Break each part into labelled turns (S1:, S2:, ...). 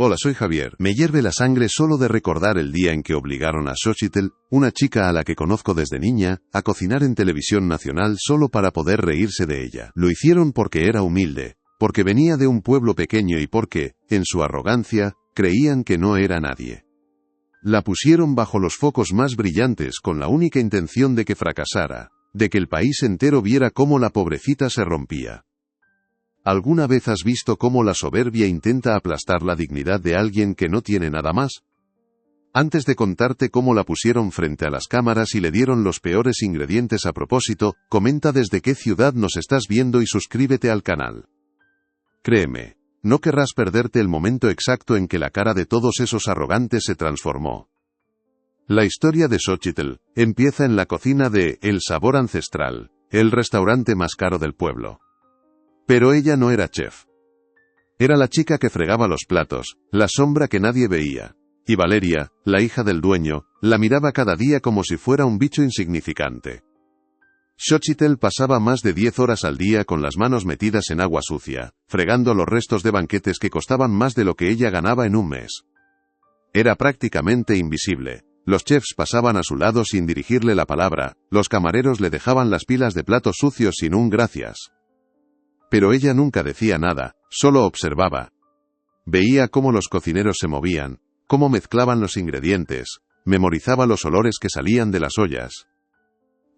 S1: Hola, soy Javier. Me hierve la sangre solo de recordar el día en que obligaron a Xochitl, una chica a la que conozco desde niña, a cocinar en televisión nacional solo para poder reírse de ella. Lo hicieron porque era humilde, porque venía de un pueblo pequeño y porque, en su arrogancia, creían que no era nadie. La pusieron bajo los focos más brillantes con la única intención de que fracasara, de que el país entero viera cómo la pobrecita se rompía. ¿Alguna vez has visto cómo la soberbia intenta aplastar la dignidad de alguien que no tiene nada más? Antes de contarte cómo la pusieron frente a las cámaras y le dieron los peores ingredientes a propósito, comenta desde qué ciudad nos estás viendo y suscríbete al canal. Créeme, no querrás perderte el momento exacto en que la cara de todos esos arrogantes se transformó. La historia de Xochitl empieza en la cocina de El Sabor Ancestral, el restaurante más caro del pueblo. Pero ella no era chef. Era la chica que fregaba los platos, la sombra que nadie veía. Y Valeria, la hija del dueño, la miraba cada día como si fuera un bicho insignificante. Xochitl pasaba más de 10 horas al día con las manos metidas en agua sucia, fregando los restos de banquetes que costaban más de lo que ella ganaba en un mes. Era prácticamente invisible. Los chefs pasaban a su lado sin dirigirle la palabra, los camareros le dejaban las pilas de platos sucios sin un gracias. Pero ella nunca decía nada, solo observaba. Veía cómo los cocineros se movían, cómo mezclaban los ingredientes, memorizaba los olores que salían de las ollas.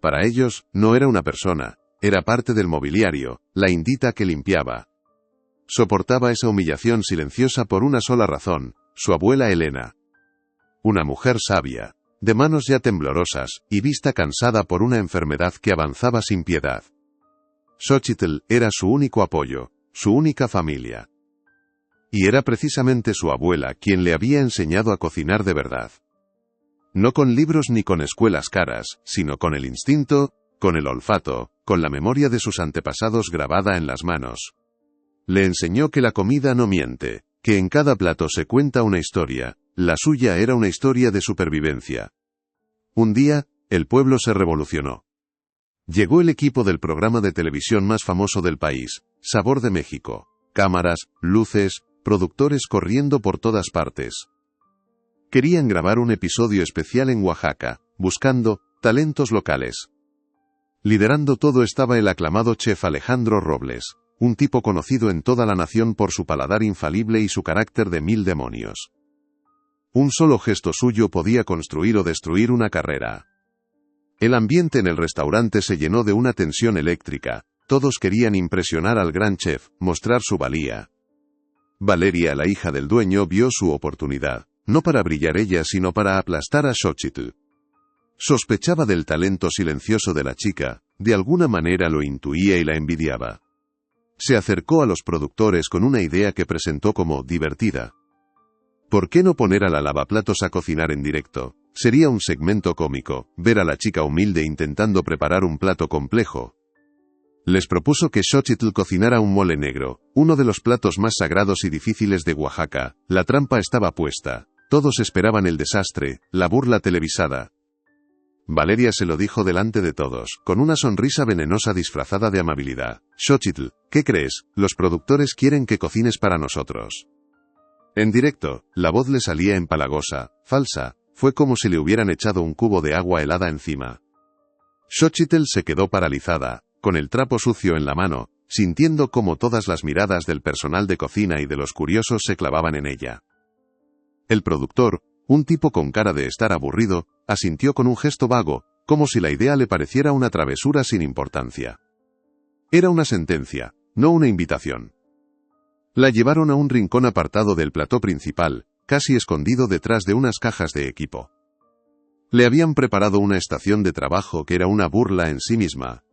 S1: Para ellos, no era una persona, era parte del mobiliario, la indita que limpiaba. Soportaba esa humillación silenciosa por una sola razón, su abuela Elena. Una mujer sabia, de manos ya temblorosas, y vista cansada por una enfermedad que avanzaba sin piedad. Xochitl era su único apoyo, su única familia. Y era precisamente su abuela quien le había enseñado a cocinar de verdad. No con libros ni con escuelas caras, sino con el instinto, con el olfato, con la memoria de sus antepasados grabada en las manos. Le enseñó que la comida no miente, que en cada plato se cuenta una historia, la suya era una historia de supervivencia. Un día, el pueblo se revolucionó. Llegó el equipo del programa de televisión más famoso del país, Sabor de México. Cámaras, luces, productores corriendo por todas partes. Querían grabar un episodio especial en Oaxaca, buscando talentos locales. Liderando todo estaba el aclamado chef Alejandro Robles, un tipo conocido en toda la nación por su paladar infalible y su carácter de 1000 demonios. Un solo gesto suyo podía construir o destruir una carrera. El ambiente en el restaurante se llenó de una tensión eléctrica, todos querían impresionar al gran chef, mostrar su valía. Valeria, la hija del dueño, vio su oportunidad, no para brillar ella sino para aplastar a Xochitl. Sospechaba del talento silencioso de la chica, de alguna manera lo intuía y la envidiaba. Se acercó a los productores con una idea que presentó como divertida. ¿Por qué no poner a la lavaplatos a cocinar en directo? Sería un segmento cómico, ver a la chica humilde intentando preparar un plato complejo. Les propuso que Xochitl cocinara un mole negro, uno de los platos más sagrados y difíciles de Oaxaca. La trampa estaba puesta. Todos esperaban el desastre, la burla televisada. Valeria se lo dijo delante de todos, con una sonrisa venenosa disfrazada de amabilidad. Xochitl, ¿qué crees? Los productores quieren que cocines para nosotros. En directo, la voz le salía empalagosa, falsa. Fue como si le hubieran echado un cubo de agua helada encima. Xochitl se quedó paralizada, con el trapo sucio en la mano, sintiendo cómo todas las miradas del personal de cocina y de los curiosos se clavaban en ella. El productor, un tipo con cara de estar aburrido, asintió con un gesto vago, como si la idea le pareciera una travesura sin importancia. Era una sentencia, no una invitación. La llevaron a un rincón apartado del plató principal, casi escondido detrás de unas cajas de equipo. Le habían preparado una estación de trabajo que era una burla en sí misma.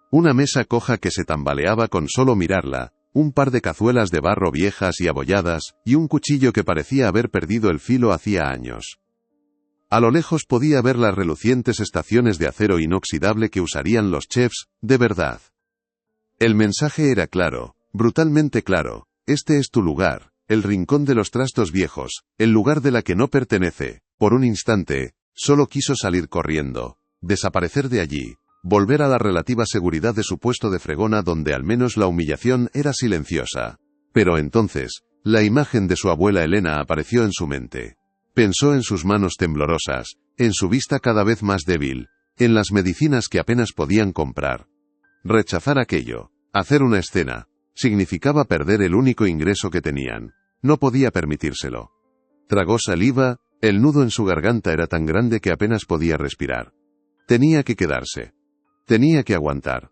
S1: Una mesa coja que se tambaleaba con solo mirarla, un par de cazuelas de barro viejas y abolladas, y un cuchillo que parecía haber perdido el filo hacía años. A lo lejos podía ver las relucientes estaciones de acero inoxidable que usarían los chefs, de verdad. El mensaje era claro, brutalmente claro: este es tu lugar. El rincón de los trastos viejos, el lugar de la que no pertenece. Por un instante, solo quiso salir corriendo, desaparecer de allí, volver a la relativa seguridad de su puesto de fregona donde al menos la humillación era silenciosa. Pero entonces, La imagen de su abuela Elena apareció en su mente. Pensó en sus manos temblorosas, en su vista cada vez más débil, en las medicinas que apenas podían comprar. Rechazar aquello, hacer una escena, significaba perder el único ingreso que tenían. No podía permitírselo. Tragó saliva, el nudo en su garganta era tan grande que apenas podía respirar. Tenía que quedarse. Tenía que aguantar.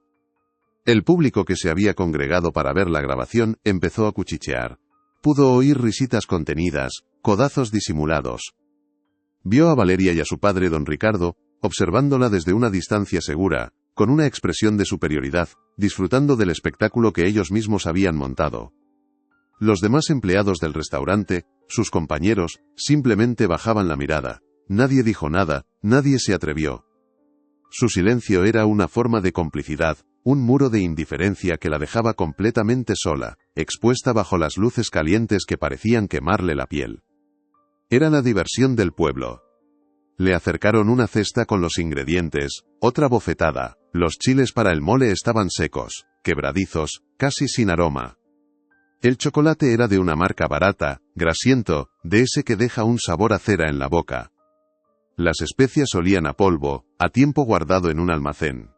S1: El público que se había congregado para ver la grabación empezó a cuchichear. Pudo oír risitas contenidas, codazos disimulados. Vio a Valeria y a su padre don Ricardo, observándola desde una distancia segura, con una expresión de superioridad, disfrutando del espectáculo que ellos mismos habían montado. Los demás empleados del restaurante, sus compañeros, simplemente bajaban la mirada. Nadie dijo nada, nadie se atrevió. Su silencio era una forma de complicidad, un muro de indiferencia que la dejaba completamente sola, expuesta bajo las luces calientes que parecían quemarle la piel. Era la diversión del pueblo. Le acercaron una cesta con los ingredientes, otra bofetada. Los chiles para el mole estaban secos, quebradizos, casi sin aroma. El chocolate era de una marca barata, grasiento, de ese que deja un sabor a cera en la boca. Las especias olían a polvo, a tiempo guardado en un almacén.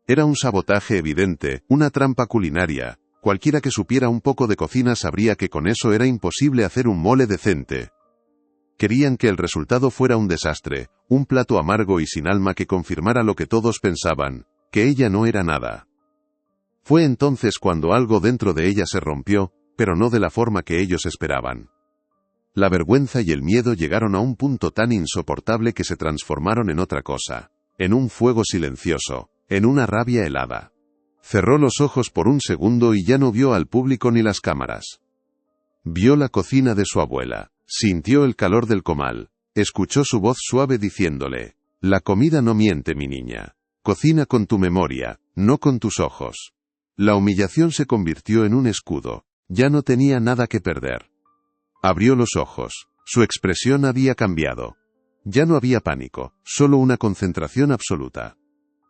S1: Era un sabotaje evidente, una trampa culinaria. Cualquiera que supiera un poco de cocina sabría que con eso era imposible hacer un mole decente. Querían que el resultado fuera un desastre, un plato amargo y sin alma que confirmara lo que todos pensaban, que ella no era nada. Fue entonces cuando algo dentro de ella se rompió, pero no de la forma que ellos esperaban. La vergüenza y el miedo llegaron a un punto tan insoportable que se transformaron en otra cosa, en un fuego silencioso, en una rabia helada. Cerró los ojos por un segundo y ya no vio al público ni las cámaras. Vio la cocina de su abuela. Sintió el calor del comal, escuchó su voz suave diciéndole, «La comida no miente, mi niña. Cocina con tu memoria, no con tus ojos». La humillación se convirtió en un escudo, ya no tenía nada que perder. Abrió los ojos, su expresión había cambiado. Ya no había pánico, solo una concentración absoluta.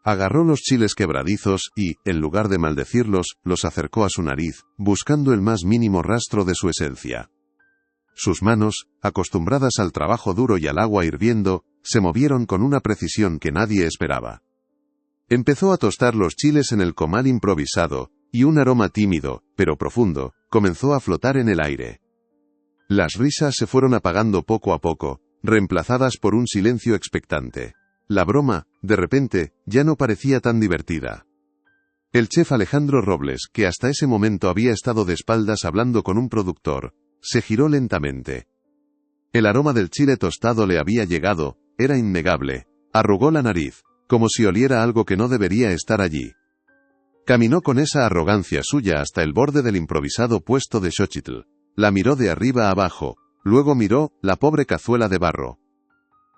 S1: Agarró los chiles quebradizos y, en lugar de maldecirlos, los acercó a su nariz, buscando el más mínimo rastro de su esencia. Sus manos, acostumbradas al trabajo duro y al agua hirviendo, se movieron con una precisión que nadie esperaba. Empezó a tostar los chiles en el comal improvisado, y un aroma tímido, pero profundo, comenzó a flotar en el aire. Las risas se fueron apagando poco a poco, reemplazadas por un silencio expectante. La broma, de repente, ya no parecía tan divertida. El chef Alejandro Robles, que hasta ese momento había estado de espaldas hablando con un productor, se giró lentamente. El aroma del chile tostado le había llegado, era innegable. Arrugó la nariz, como si oliera algo que no debería estar allí. Caminó con esa arrogancia suya hasta el borde del improvisado puesto de Xochitl. La miró de arriba a abajo, luego miró la pobre cazuela de barro.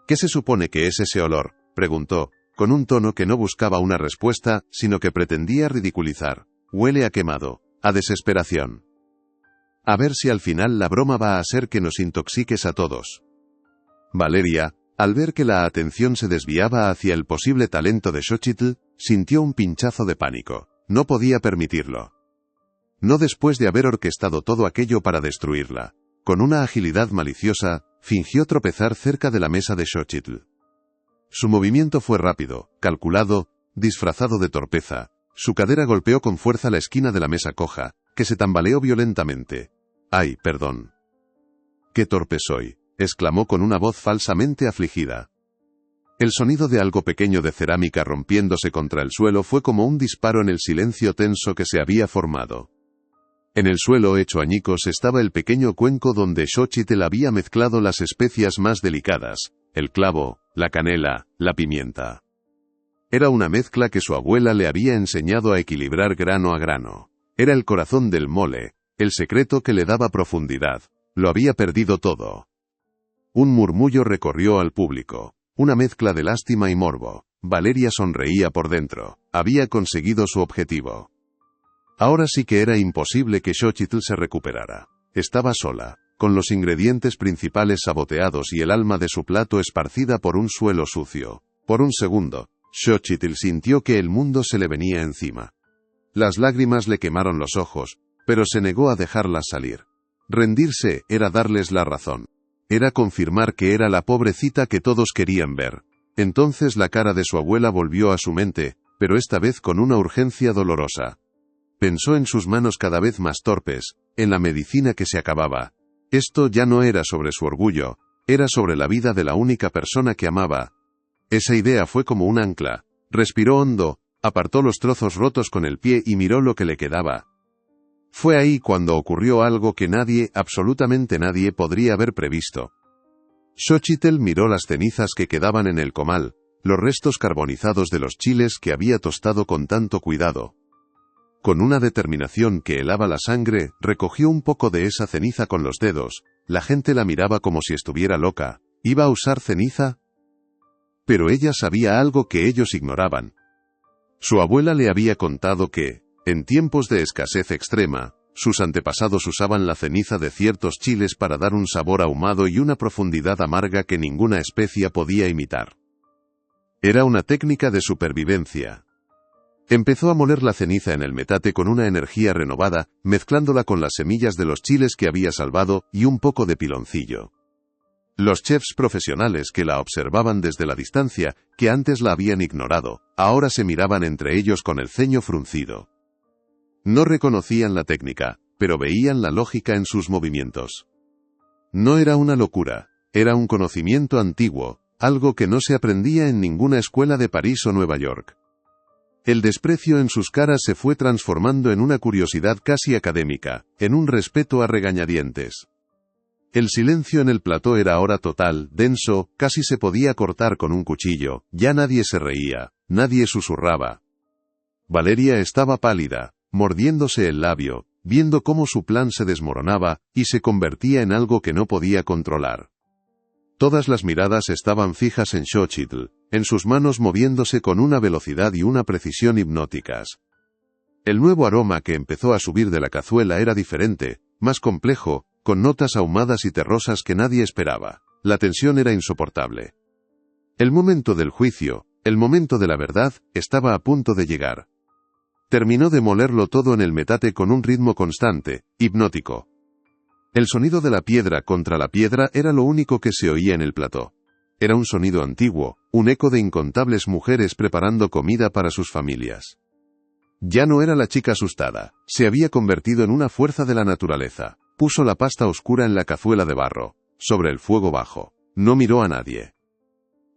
S1: «¿Qué se supone que es ese olor?», preguntó, con un tono que no buscaba una respuesta, sino que pretendía ridiculizar. «Huele a quemado, a desesperación. A ver si al final la broma va a ser que nos intoxiques a todos». Valeria, al ver que la atención se desviaba hacia el posible talento de Xochitl, sintió un pinchazo de pánico. No podía permitirlo. No después de haber orquestado todo aquello para destruirla. Con una agilidad maliciosa, fingió tropezar cerca de la mesa de Xochitl. Su movimiento fue rápido, calculado, disfrazado de torpeza. Su cadera golpeó con fuerza la esquina de la mesa coja, que se tambaleó violentamente. «Ay, perdón». «Qué torpe soy», exclamó con una voz falsamente afligida. El sonido de algo pequeño de cerámica rompiéndose contra el suelo fue como un disparo en el silencio tenso que se había formado. En el suelo hecho añicos estaba el pequeño cuenco donde Xochitl había mezclado las especias más delicadas, el clavo, la canela, la pimienta. Era una mezcla que su abuela le había enseñado a equilibrar grano a grano. Era el corazón del mole, el secreto que le daba profundidad. Lo había perdido todo. Un murmullo recorrió al público, una mezcla de lástima y morbo. Valeria sonreía por dentro. Había conseguido su objetivo. Ahora sí que era imposible que Xochitl se recuperara. Estaba sola, con los ingredientes principales saboteados y el alma de su plato esparcida por un suelo sucio. Por un segundo, Xochitl sintió que el mundo se le venía encima. Las lágrimas le quemaron los ojos, pero se negó a dejarlas salir. Rendirse era darles la razón. Era confirmar que era la pobrecita que todos querían ver. Entonces la cara de su abuela volvió a su mente, pero esta vez con una urgencia dolorosa. Pensó en sus manos cada vez más torpes, en la medicina que se acababa. Esto ya no era sobre su orgullo, era sobre la vida de la única persona que amaba. Esa idea fue como un ancla. Respiró hondo, apartó los trozos rotos con el pie y miró lo que le quedaba. Fue ahí cuando ocurrió algo que nadie, absolutamente nadie, podría haber previsto. Xochitl miró las cenizas que quedaban en el comal, los restos carbonizados de los chiles que había tostado con tanto cuidado. Con una determinación que helaba la sangre, recogió un poco de esa ceniza con los dedos. La gente la miraba como si estuviera loca. ¿Iba a usar ceniza? Pero ella sabía algo que ellos ignoraban. Su abuela le había contado que, en tiempos de escasez extrema, sus antepasados usaban la ceniza de ciertos chiles para dar un sabor ahumado y una profundidad amarga que ninguna especia podía imitar. Era una técnica de supervivencia. Empezó a moler la ceniza en el metate con una energía renovada, mezclándola con las semillas de los chiles que había salvado y un poco de piloncillo. Los chefs profesionales que la observaban desde la distancia, que antes la habían ignorado, ahora se miraban entre ellos con el ceño fruncido. No reconocían la técnica, pero veían la lógica en sus movimientos. No era una locura, era un conocimiento antiguo, algo que no se aprendía en ninguna escuela de París o Nueva York. El desprecio en sus caras se fue transformando en una curiosidad casi académica, en un respeto a regañadientes. El silencio en el plató era ahora total, denso, casi se podía cortar con un cuchillo, ya nadie se reía, nadie susurraba. Valeria estaba pálida, mordiéndose el labio, viendo cómo su plan se desmoronaba, y se convertía en algo que no podía controlar. Todas las miradas estaban fijas en Xochitl, en sus manos moviéndose con una velocidad y una precisión hipnóticas. El nuevo aroma que empezó a subir de la cazuela era diferente, más complejo, con notas ahumadas y terrosas que nadie esperaba. La tensión era insoportable. El momento del juicio, el momento de la verdad, estaba a punto de llegar. Terminó de molerlo todo en el metate con un ritmo constante, hipnótico. El sonido de la piedra contra la piedra era lo único que se oía en el plató. Era un sonido antiguo, un eco de incontables mujeres preparando comida para sus familias. Ya no era la chica asustada, se había convertido en una fuerza de la naturaleza. Puso la pasta oscura en la cazuela de barro, sobre el fuego bajo. No miró a nadie.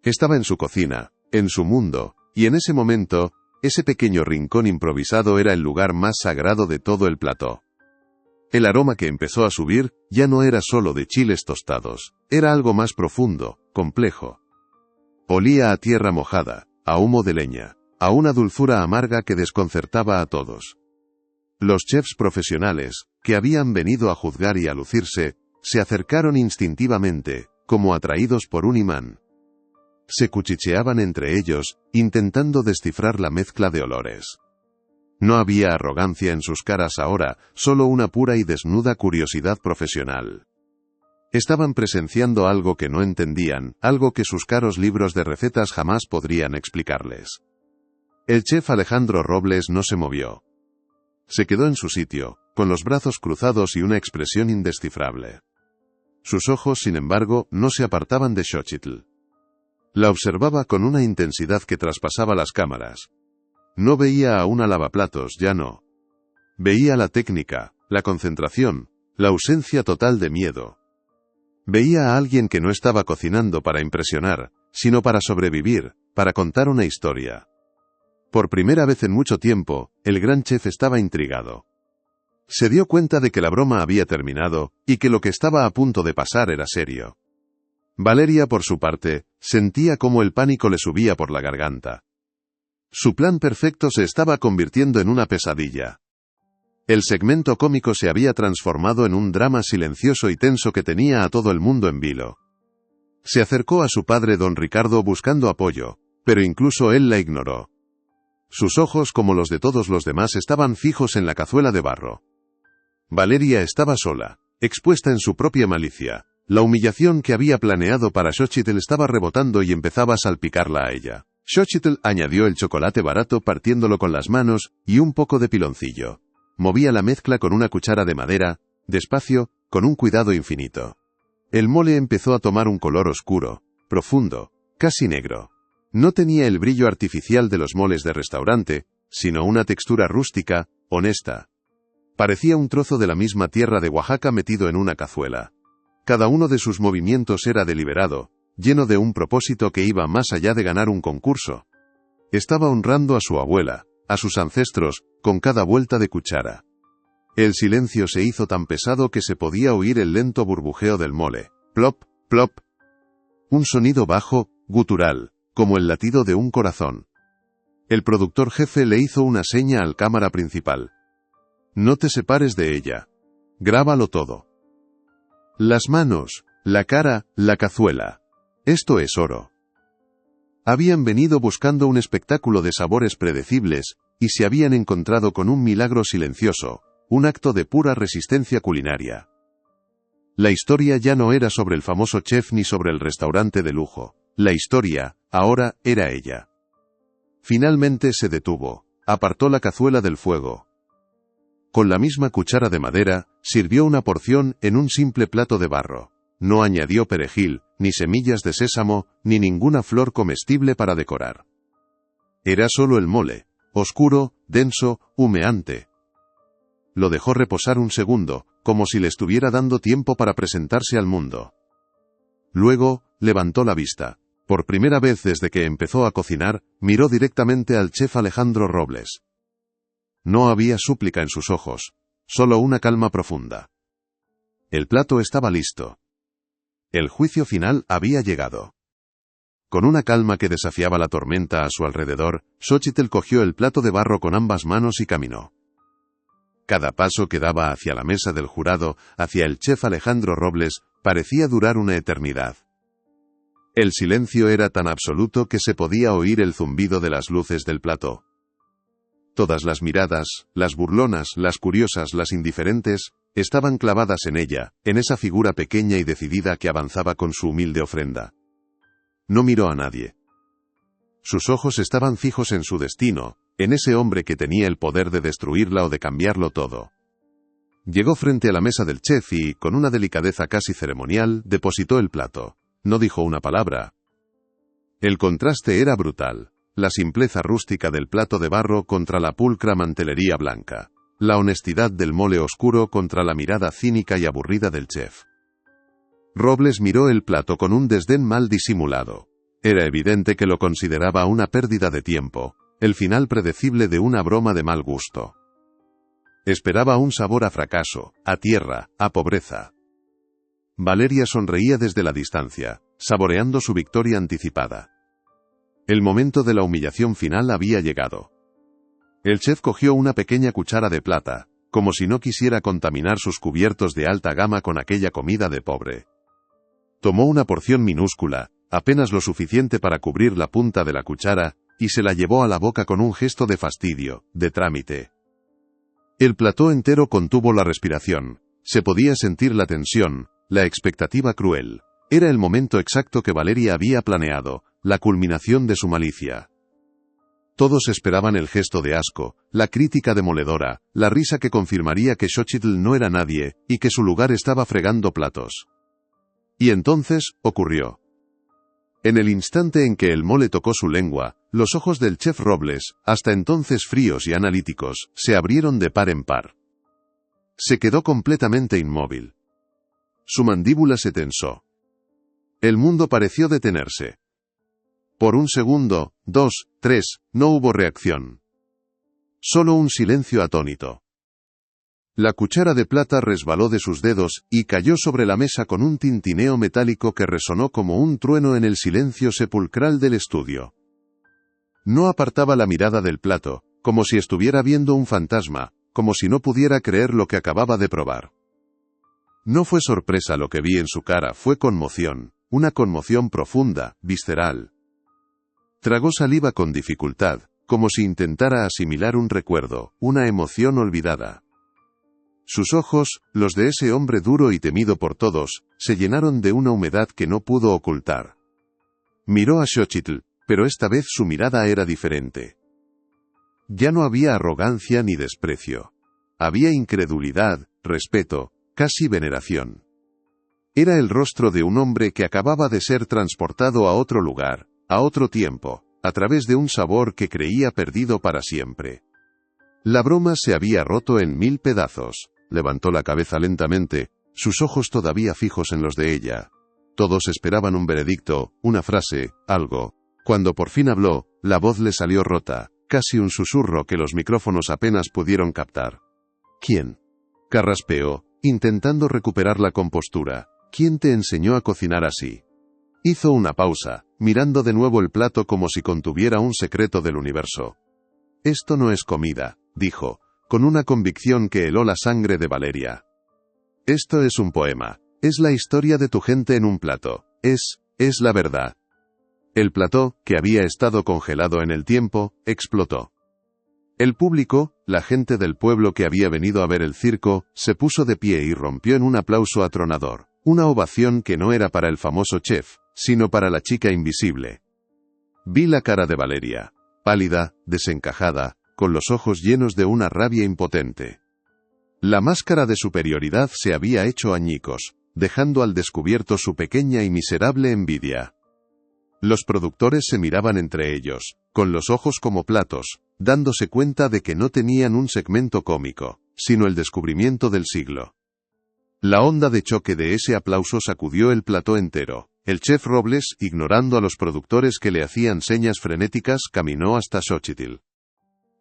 S1: Estaba en su cocina, en su mundo, y en ese momento, ese pequeño rincón improvisado era el lugar más sagrado de todo el plató. El aroma que empezó a subir, ya no era solo de chiles tostados, era algo más profundo, complejo. Olía a tierra mojada, a humo de leña, a una dulzura amarga que desconcertaba a todos. Los chefs profesionales, que habían venido a juzgar y a lucirse, se acercaron instintivamente, como atraídos por un imán. Se cuchicheaban entre ellos, intentando descifrar la mezcla de olores. No había arrogancia en sus caras ahora, solo una pura y desnuda curiosidad profesional. Estaban presenciando algo que no entendían, algo que sus caros libros de recetas jamás podrían explicarles. El chef Alejandro Robles no se movió. Se quedó en su sitio, con los brazos cruzados y una expresión indescifrable. Sus ojos, sin embargo, no se apartaban de Xochitl. La observaba con una intensidad que traspasaba las cámaras. No veía a una lavaplatos, ya no. Veía la técnica, la concentración, la ausencia total de miedo. Veía a alguien que no estaba cocinando para impresionar, sino para sobrevivir, para contar una historia. Por primera vez en mucho tiempo, el gran chef estaba intrigado. Se dio cuenta de que la broma había terminado, y que lo que estaba a punto de pasar era serio. Valeria, por su parte, sentía cómo el pánico le subía por la garganta. Su plan perfecto se estaba convirtiendo en una pesadilla. El segmento cómico se había transformado en un drama silencioso y tenso que tenía a todo el mundo en vilo. Se acercó a su padre don Ricardo buscando apoyo, pero incluso él la ignoró. Sus ojos, como los de todos los demás, estaban fijos en la cazuela de barro. Valeria estaba sola, expuesta en su propia malicia. La humillación que había planeado para Xochitl estaba rebotando y empezaba a salpicarla a ella. Xochitl añadió el chocolate barato partiéndolo con las manos, y un poco de piloncillo. Movía la mezcla con una cuchara de madera, despacio, con un cuidado infinito. El mole empezó a tomar un color oscuro, profundo, casi negro. No tenía el brillo artificial de los moles de restaurante, sino una textura rústica, honesta. Parecía un trozo de la misma tierra de Oaxaca metido en una cazuela. Cada uno de sus movimientos era deliberado, lleno de un propósito que iba más allá de ganar un concurso. Estaba honrando a su abuela, a sus ancestros, con cada vuelta de cuchara. El silencio se hizo tan pesado que se podía oír el lento burbujeo del mole. Plop, plop. Un sonido bajo, gutural, como el latido de un corazón. El productor jefe le hizo una seña al cámara principal. No te separes de ella. Grábalo todo. Las manos, la cara, la cazuela. Esto es oro. Habían venido buscando un espectáculo de sabores predecibles, y se habían encontrado con un milagro silencioso, un acto de pura resistencia culinaria. La historia ya no era sobre el famoso chef ni sobre el restaurante de lujo. La historia, ahora, era ella. Finalmente se detuvo, apartó la cazuela del fuego. Con la misma cuchara de madera, sirvió una porción en un simple plato de barro. No añadió perejil, ni semillas de sésamo, ni ninguna flor comestible para decorar. Era solo el mole, oscuro, denso, humeante. Lo dejó reposar un segundo, como si le estuviera dando tiempo para presentarse al mundo. Luego, levantó la vista. Por primera vez desde que empezó a cocinar, miró directamente al chef Alejandro Robles. No había súplica en sus ojos, solo una calma profunda. El plato estaba listo. El juicio final había llegado. Con una calma que desafiaba la tormenta a su alrededor, Xóchitl cogió el plato de barro con ambas manos y caminó. Cada paso que daba hacia la mesa del jurado, hacia el chef Alejandro Robles, parecía durar una eternidad. El silencio era tan absoluto que se podía oír el zumbido de las luces del plató. Todas las miradas, las burlonas, las curiosas, las indiferentes, estaban clavadas en ella, en esa figura pequeña y decidida que avanzaba con su humilde ofrenda. No miró a nadie. Sus ojos estaban fijos en su destino, en ese hombre que tenía el poder de destruirla o de cambiarlo todo. Llegó frente a la mesa del chef y, con una delicadeza casi ceremonial, depositó el plato. No dijo una palabra. El contraste era brutal. La simpleza rústica del plato de barro contra la pulcra mantelería blanca. La honestidad del mole oscuro contra la mirada cínica y aburrida del chef. Robles miró el plato con un desdén mal disimulado. Era evidente que lo consideraba una pérdida de tiempo, el final predecible de una broma de mal gusto. Esperaba un sabor a fracaso, a tierra, a pobreza. Valeria sonreía desde la distancia, saboreando su victoria anticipada. El momento de la humillación final había llegado. El chef cogió una pequeña cuchara de plata, como si no quisiera contaminar sus cubiertos de alta gama con aquella comida de pobre. Tomó una porción minúscula, apenas lo suficiente para cubrir la punta de la cuchara, y se la llevó a la boca con un gesto de fastidio, de trámite. El plató entero contuvo la respiración. Se podía sentir la tensión, la expectativa cruel. Era el momento exacto que Valeria había planeado, la culminación de su malicia. Todos esperaban el gesto de asco, la crítica demoledora, la risa que confirmaría que Xóchitl no era nadie, y que su lugar estaba fregando platos. Y entonces, ocurrió. En el instante en que el mole tocó su lengua, los ojos del chef Robles, hasta entonces fríos y analíticos, se abrieron de par en par. Se quedó completamente inmóvil. Su mandíbula se tensó. El mundo pareció detenerse. Por un segundo, 2, 3, no hubo reacción. Solo un silencio atónito. La cuchara de plata resbaló de sus dedos y cayó sobre la mesa con un tintineo metálico que resonó como un trueno en el silencio sepulcral del estudio. No apartaba la mirada del plato, como si estuviera viendo un fantasma, como si no pudiera creer lo que acababa de probar. No fue sorpresa lo que vi en su cara, fue conmoción, una conmoción profunda, visceral. Tragó saliva con dificultad, como si intentara asimilar un recuerdo, una emoción olvidada. Sus ojos, los de ese hombre duro y temido por todos, se llenaron de una humedad que no pudo ocultar. Miró a Xóchitl, pero esta vez su mirada era diferente. Ya no había arrogancia ni desprecio. Había incredulidad, respeto, casi veneración. Era el rostro de un hombre que acababa de ser transportado a otro lugar, a otro tiempo, a través de un sabor que creía perdido para siempre. La broma se había roto en 1000 pedazos. Levantó la cabeza lentamente, sus ojos todavía fijos en los de ella. Todos esperaban un veredicto, una frase, algo. Cuando por fin habló, la voz le salió rota, casi un susurro que los micrófonos apenas pudieron captar. ¿Quién? Carraspeó, intentando recuperar la compostura. ¿Quién te enseñó a cocinar así? Hizo una pausa, mirando de nuevo el plato como si contuviera un secreto del universo. Esto no es comida, dijo, con una convicción que heló la sangre de Valeria. Esto es un poema. Es la historia de tu gente en un plato. Es la verdad. El plató, que había estado congelado en el tiempo, explotó. El público, la gente del pueblo que había venido a ver el circo, se puso de pie y rompió en un aplauso atronador. Una ovación que no era para el famoso chef, sino para la chica invisible. Vi la cara de Valeria, pálida, desencajada, con los ojos llenos de una rabia impotente. La máscara de superioridad se había hecho añicos, dejando al descubierto su pequeña y miserable envidia. Los productores se miraban entre ellos, con los ojos como platos, dándose cuenta de que no tenían un segmento cómico, sino el descubrimiento del siglo. La onda de choque de ese aplauso sacudió el plató entero. El chef Robles, ignorando a los productores que le hacían señas frenéticas, caminó hasta Xochitl.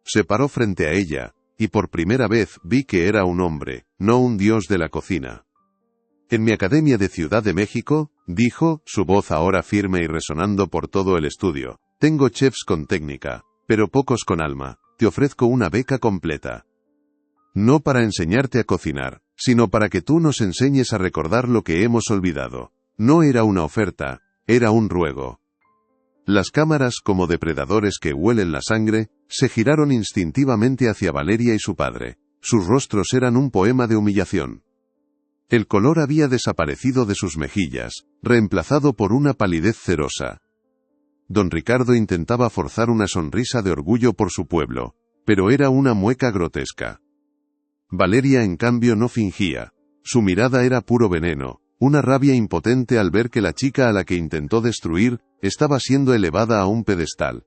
S1: Se paró frente a ella, y por primera vez vi que era un hombre, no un dios de la cocina. En mi academia de Ciudad de México, dijo, su voz ahora firme y resonando por todo el estudio, tengo chefs con técnica, pero pocos con alma, te ofrezco una beca completa. No para enseñarte a cocinar, sino para que tú nos enseñes a recordar lo que hemos olvidado. No era una oferta, era un ruego. Las cámaras, como depredadores que huelen la sangre, se giraron instintivamente hacia Valeria y su padre. Sus rostros eran un poema de humillación. El color había desaparecido de sus mejillas, reemplazado por una palidez cerosa. Don Ricardo intentaba forzar una sonrisa de orgullo por su pueblo, pero era una mueca grotesca. Valeria, en cambio, no fingía. Su mirada era puro veneno, una rabia impotente al ver que la chica a la que intentó destruir, estaba siendo elevada a un pedestal.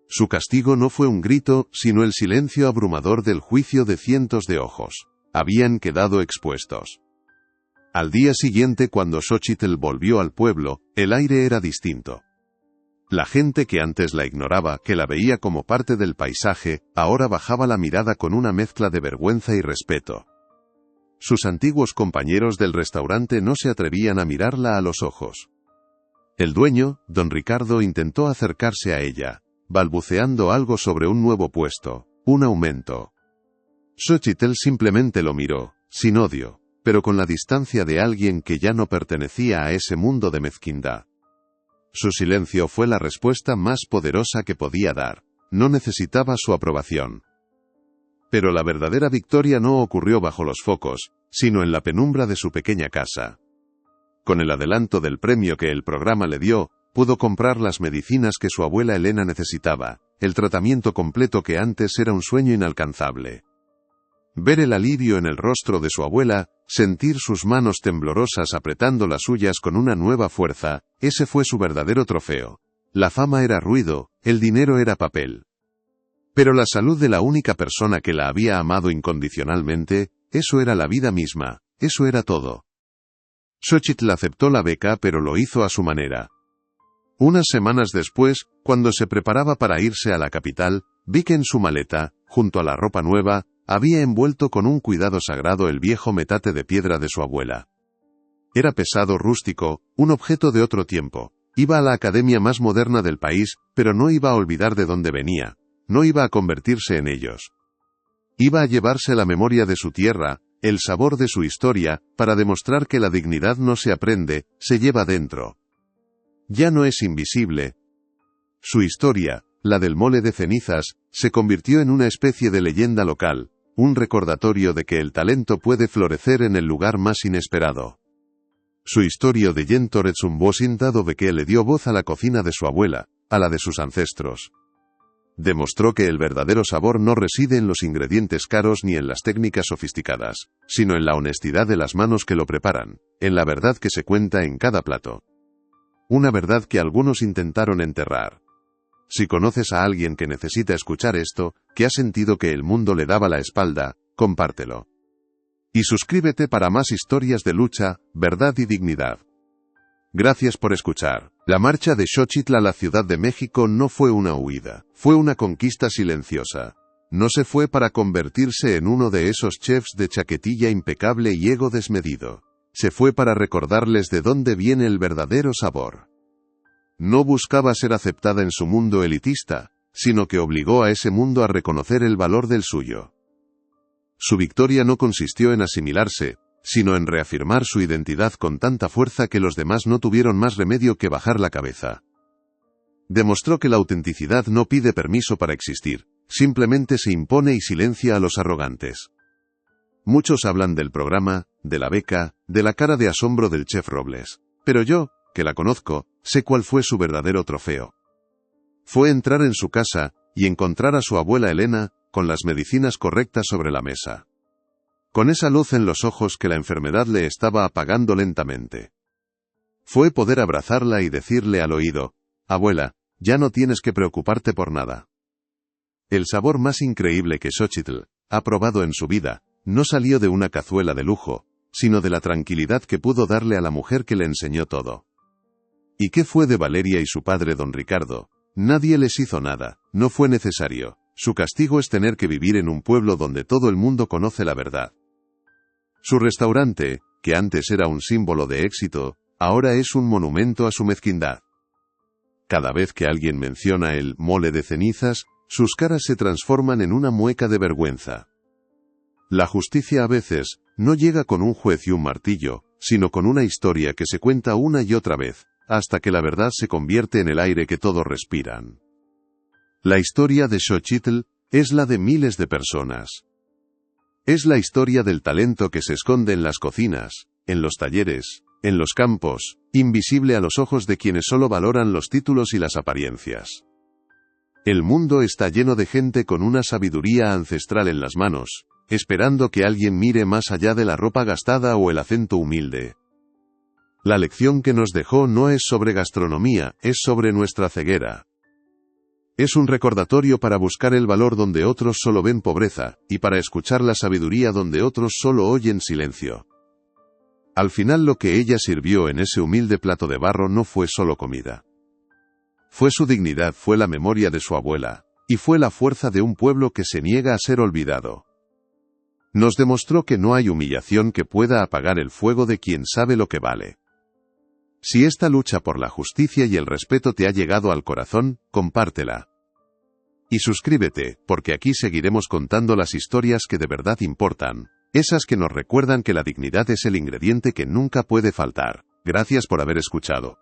S1: Su castigo no fue un grito, sino el silencio abrumador del juicio de cientos de ojos. Habían quedado expuestos. Al día siguiente, cuando Xochitl volvió al pueblo, el aire era distinto. La gente que antes la ignoraba, que la veía como parte del paisaje, ahora bajaba la mirada con una mezcla de vergüenza y respeto. Sus antiguos compañeros del restaurante no se atrevían a mirarla a los ojos. El dueño, don Ricardo, intentó acercarse a ella, balbuceando algo sobre un nuevo puesto, un aumento. Xochitl simplemente lo miró, sin odio, pero con la distancia de alguien que ya no pertenecía a ese mundo de mezquindad. Su silencio fue la respuesta más poderosa que podía dar. No necesitaba su aprobación. Pero la verdadera victoria no ocurrió bajo los focos, sino en la penumbra de su pequeña casa. Con el adelanto del premio que el programa le dio, pudo comprar las medicinas que su abuela Elena necesitaba, el tratamiento completo que antes era un sueño inalcanzable. Ver el alivio en el rostro de su abuela, sentir sus manos temblorosas apretando las suyas con una nueva fuerza, ese fue su verdadero trofeo. La fama era ruido, el dinero era papel. Pero la salud de la única persona que la había amado incondicionalmente, eso era la vida misma, eso era todo. Xochitl aceptó la beca, pero lo hizo a su manera. Unas semanas después, cuando se preparaba para irse a la capital, vi que en su maleta, junto a la ropa nueva, había envuelto con un cuidado sagrado el viejo metate de piedra de su abuela. Era pesado, rústico, un objeto de otro tiempo. Iba a la academia más moderna del país, pero no iba a olvidar de dónde venía, no iba a convertirse en ellos. Iba a llevarse la memoria de su tierra, el sabor de su historia, para demostrar que la dignidad no se aprende, se lleva dentro. Ya no es invisible. Su historia, la del mole de cenizas, se convirtió en una especie de leyenda local, un recordatorio de que el talento puede florecer en el lugar más inesperado. Su historia de Yentoretsun Bosin dado de que le dio voz a la cocina de su abuela, a la de sus ancestros. Demostró que el verdadero sabor no reside en los ingredientes caros ni en las técnicas sofisticadas, sino en la honestidad de las manos que lo preparan, en la verdad que se cuenta en cada plato. Una verdad que algunos intentaron enterrar. Si conoces a alguien que necesita escuchar esto, que ha sentido que el mundo le daba la espalda, compártelo. Y suscríbete para más historias de lucha, verdad y dignidad. Gracias por escuchar. La marcha de Xochitl a la Ciudad de México no fue una huida, fue una conquista silenciosa. No se fue para convertirse en uno de esos chefs de chaquetilla impecable y ego desmedido. Se fue para recordarles de dónde viene el verdadero sabor. No buscaba ser aceptada en su mundo elitista, sino que obligó a ese mundo a reconocer el valor del suyo. Su victoria no consistió en asimilarse, sino en reafirmar su identidad con tanta fuerza que los demás no tuvieron más remedio que bajar la cabeza. Demostró que la autenticidad no pide permiso para existir, simplemente se impone y silencia a los arrogantes. Muchos hablan del programa, de la beca, de la cara de asombro del chef Robles. Pero yo, que la conozco, sé cuál fue su verdadero trofeo. Fue entrar en su casa y encontrar a su abuela Elena, con las medicinas correctas sobre la mesa. Con esa luz en los ojos que la enfermedad le estaba apagando lentamente. Fue poder abrazarla y decirle al oído: abuela, ya no tienes que preocuparte por nada. El sabor más increíble que Xochitl ha probado en su vida no salió de una cazuela de lujo, sino de la tranquilidad que pudo darle a la mujer que le enseñó todo. ¿Y qué fue de Valeria y su padre don Ricardo? Nadie les hizo nada, no fue necesario. Su castigo es tener que vivir en un pueblo donde todo el mundo conoce la verdad. Su restaurante, que antes era un símbolo de éxito, ahora es un monumento a su mezquindad. Cada vez que alguien menciona el mole de cenizas, sus caras se transforman en una mueca de vergüenza. La justicia a veces no llega con un juez y un martillo, sino con una historia que se cuenta una y otra vez, hasta que la verdad se convierte en el aire que todos respiran. La historia de Xochitl es la de miles de personas. Es la historia del talento que se esconde en las cocinas, en los talleres, en los campos, invisible a los ojos de quienes solo valoran los títulos y las apariencias. El mundo está lleno de gente con una sabiduría ancestral en las manos, esperando que alguien mire más allá de la ropa gastada o el acento humilde. La lección que nos dejó no es sobre gastronomía, es sobre nuestra ceguera. Es un recordatorio para buscar el valor donde otros solo ven pobreza, y para escuchar la sabiduría donde otros solo oyen silencio. Al final lo que ella sirvió en ese humilde plato de barro no fue solo comida. Fue su dignidad, fue la memoria de su abuela, y fue la fuerza de un pueblo que se niega a ser olvidado. Nos demostró que no hay humillación que pueda apagar el fuego de quien sabe lo que vale. Si esta lucha por la justicia y el respeto te ha llegado al corazón, compártela. Y suscríbete, porque aquí seguiremos contando las historias que de verdad importan, esas que nos recuerdan que la dignidad es el ingrediente que nunca puede faltar. Gracias por haber escuchado.